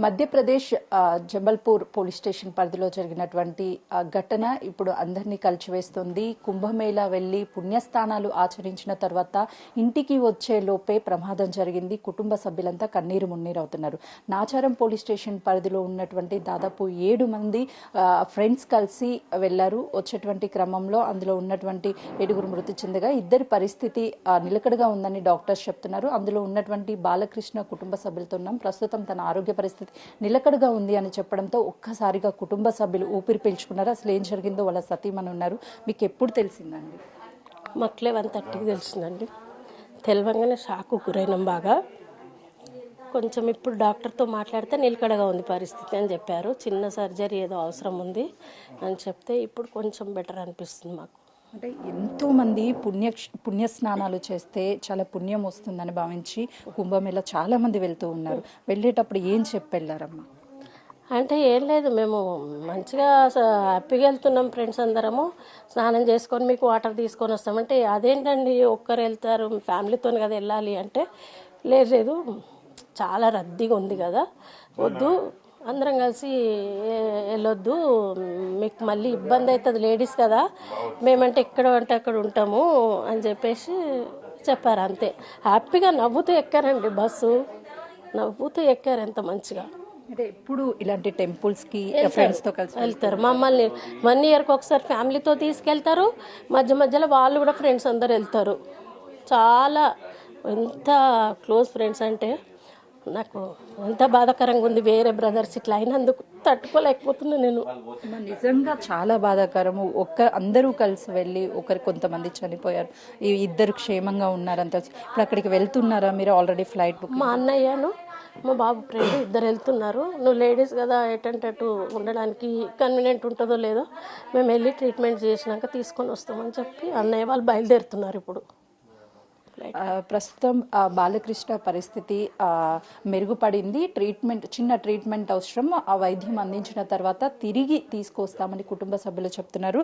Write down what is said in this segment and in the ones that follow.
Madhya Pradesh Jabalpur police station పరిధిలో జరిగినటువంటి ఘటన ఇప్పుడు అందరినీ కలిచివేస్తుంది. కుంభమేళా వెళ్లి పుణ్యస్థానాలు ఆచరించిన తర్వాత ఇంటికి వచ్చే లోపే ప్రమాదం జరిగింది. కుటుంబ సభ్యులంతా కన్నీరు మున్నీరవుతున్నారు. నాచారం పోలీస్ స్టేషన్ పరిధిలో ఉన్నటువంటి దాదాపు 7 మంది ఫ్రెండ్స్ కలిసి వెళ్లారు. వచ్చేటువంటి క్రమంలో అందులో ఉన్నటువంటి 7 మృతి చెందగా 2 పరిస్థితి నిలకడగా ఉందని డాక్టర్స్ చెప్తున్నారు. అందులో ఉన్నటువంటి బాలకృష్ణ కుటుంబ సభ్యులతో ఉన్నాం. ప్రస్తుతం తన ఆరోగ్య పరిస్థితి నిలకడగా ఉంది అని చెప్పడంతో ఒక్కసారిగా కుటుంబ సభ్యులు ఊపిరి పీల్చుకున్నారు. అసలు ఏం జరిగిందో వాళ్ళ సతీమణి ఉన్నారు. మీకు ఎప్పుడు తెలిసిందండి? మాకు 11:30కి తెలిసిందండి. తెలవంగానే షాకు గురైనాం బాగా. కొంచెం ఇప్పుడు డాక్టర్తో మాట్లాడితే నిలకడగా ఉంది పరిస్థితి అని చెప్పారు. చిన్న సర్జరీ ఏదో అవసరం ఉంది అని చెప్తే ఇప్పుడు కొంచెం బెటర్ అనిపిస్తుంది మాకు. అంటే ఎంతో మంది పుణ్యస్నానాలు చేస్తే చాలా పుణ్యం వస్తుందని భావించి కుంభమేళ చాలా మంది వెళ్తూ ఉన్నారు. వెళ్ళేటప్పుడు ఏం చెప్పి వెళ్ళారమ్మా? అంటే ఏం లేదు, మేము మంచిగా హ్యాపీగా వెళ్తున్నాం ఫ్రెండ్స్ అందరము. స్నానం చేసుకొని మీకు వాటర్ తీసుకొని వస్తామంటే అదేంటండి ఒక్కరు వెళ్తారు ఫ్యామిలీతో కదా వెళ్ళాలి అంటే లేదు చాలా రద్దీగా ఉంది కదా, వద్దు అందరం కలిసి వెళ్ళొద్దు, మీకు మళ్ళీ ఇబ్బంది అవుతుంది లేడీస్ కదా, మేమంటే ఎక్కడ అంటే అక్కడ ఉంటాము అని చెప్పేసి చెప్పారు. అంతే హ్యాపీగా నవ్వుతూ ఎక్కారండి బస్సు, నవ్వుతూ ఎక్కారు ఎంత మంచిగా. అంటే ఎప్పుడు ఇలాంటి టెంపుల్స్ కి ఫ్రెండ్స్ తో కలిసి వెళ్తారు. మమ్మల్ని 1 ఇయర్కి ఒకసారి ఫ్యామిలీతో తీసుకెళ్తారు, మధ్యలో వాళ్ళు కూడా ఫ్రెండ్స్ అందరు వెళ్తారు. చాలా ఎంత క్లోజ్ ఫ్రెండ్స్ అంటే నాకు ఎంత బాధాకరంగా ఉంది. వేరే బ్రదర్స్ ఇట్లా అయినందుకు తట్టుకోలేకపోతున్నా నేను. నిజంగా చాలా బాధాకరము. అందరూ కలిసి వెళ్ళి కొంతమంది చనిపోయారు, 2 క్షేమంగా ఉన్నారంత. ఇప్పుడు అక్కడికి వెళ్తున్నారా మీరు? Already flight book. మా అన్నయ్యను మా బాబు ఫ్రెండ్ 2 వెళ్తున్నారు. నువ్వు లేడీస్ కదా ఎటంటట్టు ఉండడానికి కన్వీనియంట్ ఉంటుందో లేదో మేము వెళ్ళి ట్రీట్మెంట్ చేసినాక తీసుకొని వస్తామని చెప్పి అన్నయ్య వాళ్ళు బయలుదేరుతున్నారు. ఇప్పుడు ప్రస్తుతం బాలకృష్ణ పరిస్థితి మెరుగుపడింది. చిన్న ట్రీట్మెంట్ అవసరం. ఆ వైద్యం అందించిన తర్వాత తిరిగి తీసుకొస్తామని కుటుంబ సభ్యులు చెప్తున్నారు.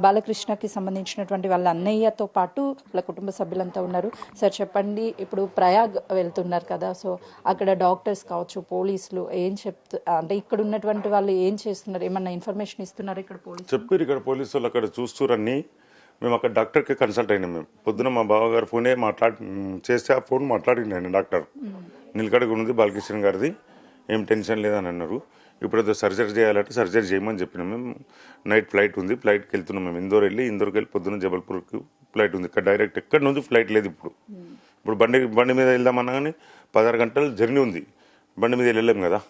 బాలకృష్ణకి సంబంధించినటువంటి వాళ్ళ అన్నయ్యతో పాటు వాళ్ళ కుటుంబ సభ్యులంతా ఉన్నారు. సార్ చెప్పండి, ఇప్పుడు ప్రయాగ్ వెళ్తున్నారు కదా, సో అక్కడ డాక్టర్స్ కావచ్చు, పోలీసులు ఏం అంటే ఇక్కడ ఉన్నటువంటి వాళ్ళు ఏం చేస్తున్నారు? ఏమన్నా ఇన్ఫర్మేషన్ ఇస్తున్నారు? ఇక్కడ పోలీసులు అక్కడ చూస్తురని మేము అక్కడ డాక్టర్కి కన్సల్ట్ అయినాం. మేము పొద్దున మా బావగారు ఫోనే చేస్తే ఆ ఫోన్ మాట్లాడినాను. డాక్టర్ నిలకడగా ఉంది బాలకృష్ణ గారిది, ఏం టెన్షన్ లేదని అన్నారు. ఇప్పుడు ఏదో సర్జరీ చేయాలంటే సర్జరీ చేయమని చెప్పినాం. మేము నైట్ ఫ్లైట్ ఉంది, ఫ్లైట్కి వెళ్తున్నాం. మేము ఇందోర్కి వెళ్ళి పొద్దున్న జబల్పూర్కి ఫ్లైట్ ఉంది. ఇక్కడ డైరెక్ట్ ఎక్కడి నుంచి ఫ్లైట్ లేదు. ఇప్పుడు బండి మీద వెళ్దామన్నా కానీ 16 గంటలు జర్నీ ఉంది. బండి మీద వెళ్ళలేం కదా.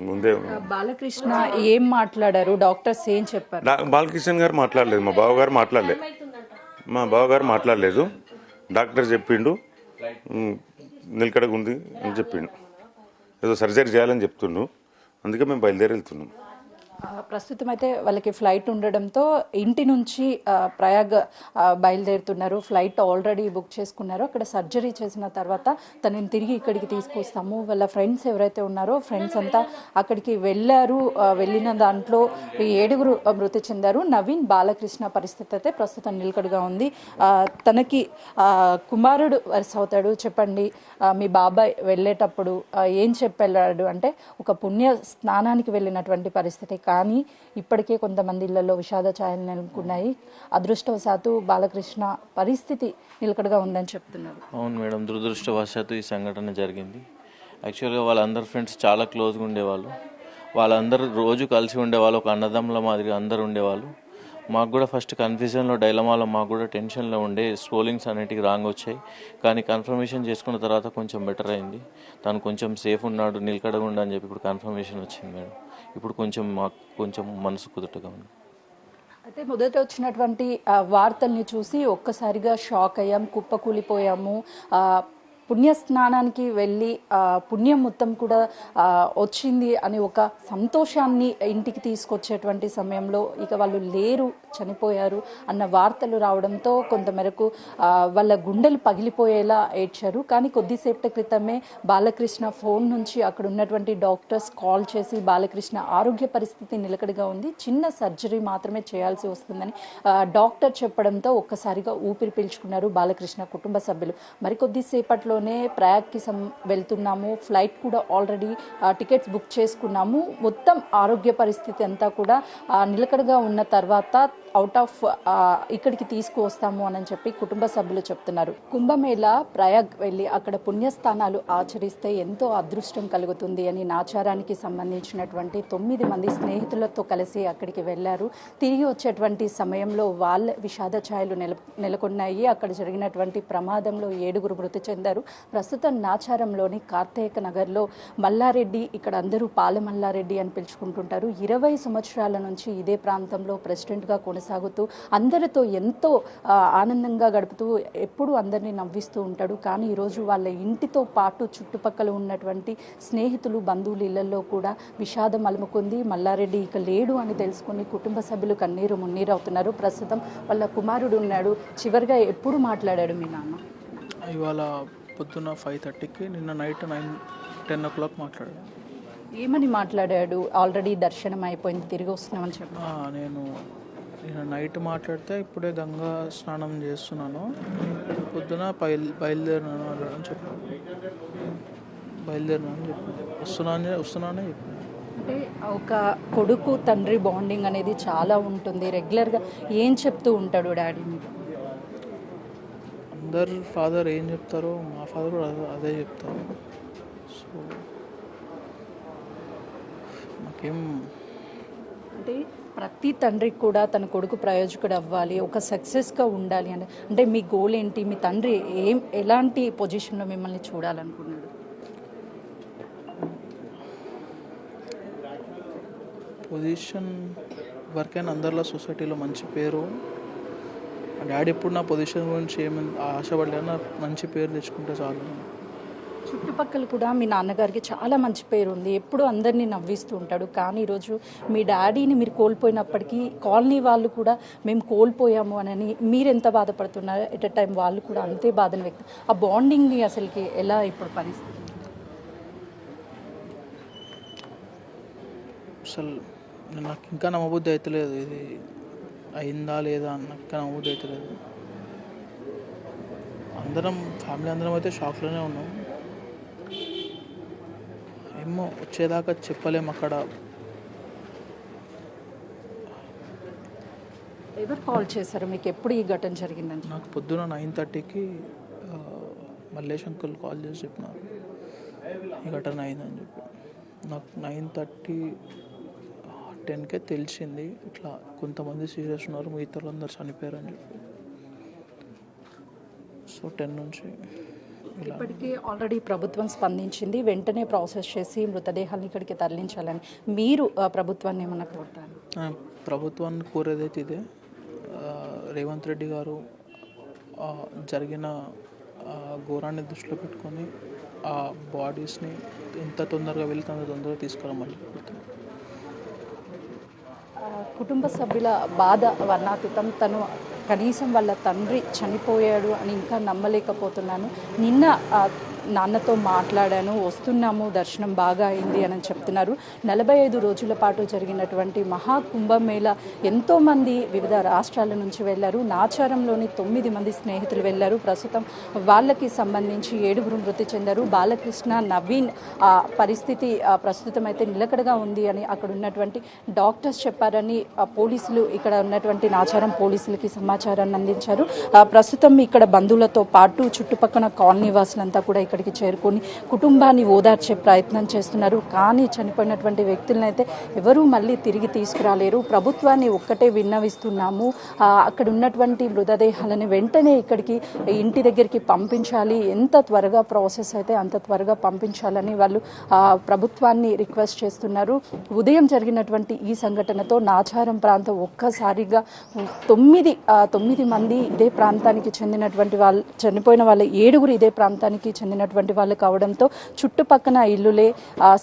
ముందే బాలకృష్ణ ఏం మాట్లాడారు? డాక్టర్స్ ఏం చెప్పారు? బాలకృష్ణ గారు మాట్లాడలేదు, మా బావగారు మాట్లాడలేదు. డాక్టర్ చెప్పిండు నిలకడగా ఉంది అని చెప్పిండు. ఏదో సర్జరీ చేయాలని చెప్తుండు. అందుకే మేము బయలుదేరి వెళ్తున్నాం. ప్రస్తుతం అయితే వాళ్ళకి ఫ్లైట్ ఉండడంతో ఇంటి నుంచి ప్రయాగ్ బయలుదేరుతున్నారు. ఫ్లైట్ ఆల్రెడీ బుక్ చేసుకున్నారు. అక్కడ సర్జరీ చేసిన తర్వాత తనని తిరిగి ఇక్కడికి తీసుకొస్తాము. వాళ్ళ ఫ్రెండ్స్ ఎవరైతే ఉన్నారో ఫ్రెండ్స్ అంతా అక్కడికి వెళ్ళారు. వెళ్ళిన దాంట్లో 7 మృతి చెందారు. నవీన్ బాలకృష్ణ పరిస్థితి అయితే ప్రస్తుతం నిలకడగా ఉంది. తనకి కుమారుడు వరుస అవుతాడు. చెప్పండి, మీ బాబాయ్ వెళ్ళేటప్పుడు ఏం చెప్పెళ్ళాడు అంటే ఒక పుణ్య స్నానానికి వెళ్ళినటువంటి పరిస్థితి, కానీ ఇప్పటికే కొంతమంది ఇళ్లలో విషాద ఛాయలు నెలకొన్నాయి. అదృష్టవశాత్తు బాలకృష్ణ పరిస్థితి నిలకడగా ఉందని చెప్తున్నారు. అవును మేడం, దురదృష్టవశాత్తు ఈ సంఘటన జరిగింది. యాక్చువల్గా వాళ్ళందరు ఫ్రెండ్స్ చాలా క్లోజ్గా ఉండేవాళ్ళు. వాళ్ళందరూ రోజు కలిసి ఉండేవాళ్ళు, ఒక అన్నదమ్ముల మాదిరిగా అందరు ఉండేవాళ్ళు. మాకు కూడా ఫస్ట్ కన్ఫ్యూజన్లో డైలమాలో మాకు కూడా టెన్షన్లో ఉండే, స్క్రోలింగ్స్ అన్నిటికీ రాంగ్ వచ్చాయి. కానీ కన్ఫర్మేషన్ చేసుకున్న తర్వాత కొంచెం బెటర్ అయింది. తను కొంచెం సేఫ్ ఉన్నాడు, నిలకడగా ఉండు అని చెప్పి ఇప్పుడు కన్ఫర్మేషన్ వచ్చింది మేడం. ఇప్పుడు మాకు కొంచెం మనసు కుదుటగా ఉంది. అయితే మొదట వచ్చినటువంటి వార్తల్ని చూసి ఒక్కసారిగా షాక్ అయ్యాం, కుప్పకూలిపోయాము. పుణ్యస్నానానికి వెళ్ళి పుణ్యం మొత్తం కూడా వచ్చింది అని ఒక సంతోషాన్ని ఇంటికి తీసుకొచ్చేటువంటి సమయంలో ఇక వాళ్ళు లేరు, చనిపోయారు అన్న వార్తలు రావడంతో కొంతమేరకు వాళ్ళ గుండెలు పగిలిపోయేలా ఏడ్చారు. కానీ కొద్దిసేపటి క్రితమే బాలకృష్ణ ఫోన్ నుంచి అక్కడ ఉన్నటువంటి డాక్టర్స్ కాల్ చేసి బాలకృష్ణ ఆరోగ్య పరిస్థితి నిలకడగా ఉంది, చిన్న సర్జరీ మాత్రమే చేయాల్సి వస్తుందని డాక్టర్ చెప్పడంతో ఒక్కసారిగా ఊపిరి పీల్చుకున్నారు బాలకృష్ణ కుటుంబ సభ్యులు. మరికొద్దిసేపట్లో సమయంలోనే ప్రయాగ్కి వెళ్తున్నాము, ఫ్లైట్ కూడా ఆల్రెడీ టికెట్స్ బుక్ చేసుకున్నాము, మొత్తం ఆరోగ్య పరిస్థితి అంతా కూడా నిలకడగా ఉన్న తర్వాత అవుట్ ఆఫ్ ఇక్కడికి తీసుకువస్తాము అని చెప్పి కుటుంబ సభ్యులు చెప్తున్నారు. కుంభమేళ ప్రయాగ్ వెళ్ళి అక్కడ పుణ్యస్థానాలు ఆచరిస్తే ఎంతో అదృష్టం కలుగుతుంది అని నాచారానికి సంబంధించినటువంటి 9 మంది స్నేహితులతో కలిసి అక్కడికి వెళ్ళారు. తిరిగి వచ్చేటువంటి సమయంలో వాళ్ళ విషాద ఛాయలు నెలకొన్నాయి. అక్కడ జరిగినటువంటి ప్రమాదంలో 7 మృతి చెందారు. ప్రస్తుతం నాచారంలోని కార్తేక నగర్లో మల్లారెడ్డి, ఇక్కడ అందరూ పాల మల్లారెడ్డి అని పిలుచుకుంటుంటారు, 20 సంవత్సరాల నుంచి ఇదే ప్రాంతంలో ప్రెసిడెంట్గా కొనసాగుతూ అందరితో ఎంతో ఆనందంగా గడుపుతూ ఎప్పుడూ అందరినీ నవ్విస్తూ ఉంటాడు. కానీ ఈరోజు వాళ్ళ ఇంటితో పాటు చుట్టుపక్కల ఉన్నటువంటి స్నేహితులు, బంధువులు ఇళ్లలో కూడా విషాదం అలుముకుంది. మల్లారెడ్డి ఇక లేడు అని తెలుసుకుని కుటుంబ సభ్యులు కన్నీరు మున్నీరవుతున్నారు. ప్రస్తుతం వాళ్ళ కుమారుడు ఉన్నాడు. చివరిగా ఎప్పుడు మాట్లాడాడు మీ నాన్న? ఇవాళ పొద్దున్న 5:30కి, నిన్న నైట్ 10 o'clock మాట్లాడాడు. ఏమని మాట్లాడాడు? ఆల్రెడీ దర్శనం అయిపోయింది, తిరిగి వస్తున్నామని చెప్పి. నేను నైట్ మాట్లాడితే ఇప్పుడే గంగా స్నానం చేస్తున్నాను, పొద్దున బయలుదేరినాను అని చెప్పాను. వస్తున్నానని చెప్పాను. అంటే ఒక కొడుకు తండ్రి బాండింగ్ అనేది చాలా ఉంటుంది. రెగ్యులర్గా ఏం చెప్తూ ఉంటాడు డాడీ మీకు? అందరు ఫాదర్ ఏం చెప్తారో మా ఫాదర్ కూడా అదే చెప్తారు. సో నాకేం అంటే ప్రతి తండ్రికి కూడా తన కొడుకు ప్రయోజకుడు అవ్వాలి, ఒక సక్సెస్గా ఉండాలి అని. అంటే మీ గోల్ ఏంటి? మీ తండ్రి ఎలాంటి పొజిషన్లో మిమ్మల్ని చూడాలనుకున్నాడు? పొజిషన్ వరకైనా అందరిలో సొసైటీలో మంచి పేరు. డాడీ ఎప్పుడు నా పొజిషన్ గురించి ఏమైనా ఆశపడలేదు, నా మంచి పేరు తెచ్చుకుంటే చాలు. చుట్టుపక్కల కూడా మీ నాన్నగారికి చాలా మంచి పేరు ఉంది, ఎప్పుడు అందరినీ నవ్విస్తూ ఉంటాడు. కానీ ఈరోజు మీ డాడీని మీరు కోల్పోయినప్పటికీ కాలనీ వాళ్ళు కూడా మేము కోల్పోయాము అని మీరు ఎంత బాధపడుతున్నారు, ఎట్ ఎ టైం వాళ్ళు కూడా అంతే బాధను వ్యక్తం. ఆ బాండింగ్ని అసలుకి ఎలా ఇప్పుడు పరిస్థితి? అసలు నాకు ఇంకా నమ్మబుద్ధి అవుతలేదు, ఇది అయిందా లేదా అని నాకు ఇంకా నమ్మబుద్ధి అవుతలేదు. ఫ్యామిలీ అందరం అయితే షాక్లోనే ఉన్నాం. ఏమో వచ్చేదాకా చెప్పలేము. అక్కడ ఎవరు కాల్ చేశారు మీకు? ఎప్పుడు ఈ ఘటన జరిగిందని? నాకు పొద్దున 9:30కి మల్లేష్ అంకుల్ కాల్ చేసి చెప్పినారు ఈ ఘటన అయిందని చెప్పి. నాకు 9:30, 10కే తెలిసింది ఇట్లా కొంతమంది సీరియస్ ఉన్నారు, మిగతా అందరు చనిపోయారు అని చెప్పి. సో 10 నుంచి ఇప్పటికీ ఆల్రెడీ ప్రభుత్వం స్పందించింది, వెంటనే ప్రాసెస్ చేసి మృతదేహాలను ఇక్కడికి తరలించాలని. మీరు ప్రభుత్వాన్ని ఏమన్నా కోరుతారు? ప్రభుత్వాన్ని కోరేదైతే ఇదే, రేవంత్ రెడ్డి గారు జరిగిన ఘోరాన్ని దృష్టిలో పెట్టుకొని ఆ బాడీస్ని ఎంత తొందరగా వెళ్తే అంత తొందరగా తీసుకురమ్మని చెప్తున్నాను. కుటుంబ సభ్యుల బాధ వర్ణాతీతం. తను కనీసం వాళ్ళ తండ్రి చనిపోయాడు అని ఇంకా నమ్మలేకపోతున్నాను. నిన్న నాన్నతో మాట్లాడాను, వస్తున్నాము, దర్శనం బాగా అయింది అని చెప్తున్నారు. 45 రోజుల పాటు జరిగినటువంటి మహాకుంభమేళ ఎంతోమంది వివిధ రాష్ట్రాల నుంచి వెళ్ళారు. నాచారంలోని 9 మంది స్నేహితులు వెళ్ళారు. ప్రస్తుతం వాళ్ళకి సంబంధించి 7 మృతి చెందారు. బాలకృష్ణ, నవీన్ పరిస్థితి ప్రస్తుతం అయితే నిలకడగా ఉంది అని అక్కడ ఉన్నటువంటి డాక్టర్స్ చెప్పారని పోలీసులు, ఇక్కడ ఉన్నటువంటి నాచారం పోలీసులకి సమాచారాన్ని అందించారు. ప్రస్తుతం ఇక్కడ బంధువులతో పాటు చుట్టుపక్కల కాలనీ వాసులంతా కూడా ఇక్కడికి చేరుకొని కుటుంబాన్ని ఓదార్చే ప్రయత్నం చేస్తున్నారు. కానీ చనిపోయినటువంటి వ్యక్తులను అయితే ఎవరూ మళ్ళీ తిరిగి తీసుకురాలేరు. ప్రభుత్వాన్ని ఒక్కటే విన్నవిస్తున్నాము, అక్కడ ఉన్నటువంటి మృతదేహాలను వెంటనే ఇక్కడికి ఇంటి దగ్గరికి పంపించాలి, ఎంత త్వరగా ప్రాసెస్ అయితే అంత త్వరగా పంపించాలని వాళ్ళు ప్రభుత్వాన్ని రిక్వెస్ట్ చేస్తున్నారు. ఉదయం జరిగినటువంటి ఈ సంఘటనతో నాచారం ప్రాంతం ఒక్కసారిగా 9 మంది ఇదే ప్రాంతానికి చెందినటువంటి వాళ్ళు, చనిపోయిన వాళ్ళ 7 ఇదే ప్రాంతానికి చెందినటువంటి వాళ్ళు కావడంతో చుట్టుపక్కన ఇల్లులే,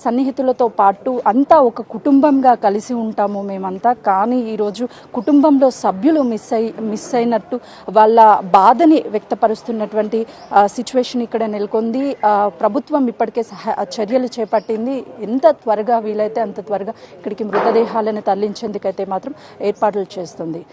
సన్నిహితులతో పాటు అంతా ఒక కుటుంబంగా కలిసి ఉంటాము మేమంతా. కానీ ఈరోజు కుటుంబంలో సభ్యులు మిస్ అయినట్టు వాళ్ళ బాధని వ్యక్తపరుస్తున్నటువంటి సిచ్యువేషన్ ఇక్కడ నెలకొంది. ప్రభుత్వం ఇప్పటికే చర్యలు చేపట్టింది. ఎంత త్వరగా వీలైతే అంత త్వరగా ఇక్కడికి మృతదేహాలను తరలించేందుకైతే మాత్రం ఏర్పాట్లు చేస్తుంది.